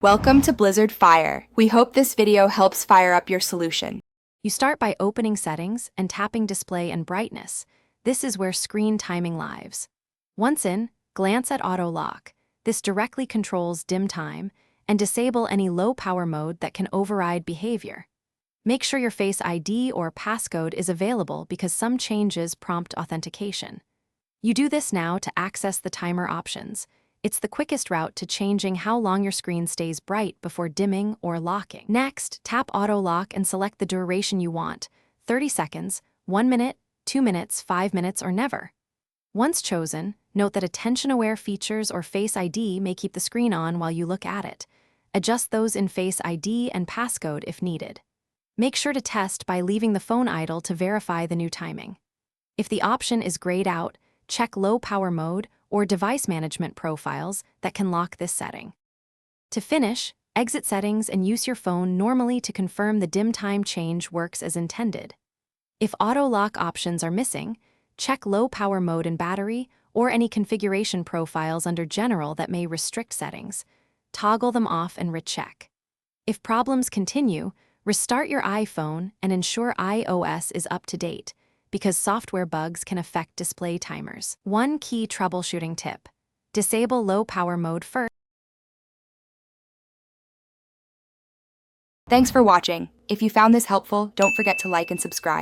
Welcome to Blizzard Fire. We hope this video helps fire up your solution. You start by opening Settings and tapping Display and Brightness. This is where screen timing lives. Once in, glance at Auto Lock. This directly controls dim time, and disable any low power mode that can override behavior. Make sure your Face ID or passcode is available because some changes prompt authentication. You do this now to access the timer options. It's the quickest route to changing how long your screen stays bright before dimming or locking. Next, tap Auto Lock and select the duration you want: 30 seconds, 1 minute, 2 minutes, 5 minutes, or never. Once chosen, note that attention-aware features or Face ID may keep the screen on while you look at it. Adjust those in Face ID and passcode if needed. Make sure to test by leaving the phone idle to verify the new timing. If the option is grayed out, check low power mode or device management profiles that can lock this setting. To finish, exit Settings and use your phone normally to confirm the dim time change works as intended. If auto lock options are missing, check low power mode and battery or any configuration profiles under General that may restrict settings. Toggle them off and recheck. If problems continue, restart your iPhone and ensure iOS is up to date, because software bugs can affect display timers. One key troubleshooting tip: disable low power mode first. Thanks for watching. If you found this helpful, don't forget to like and subscribe.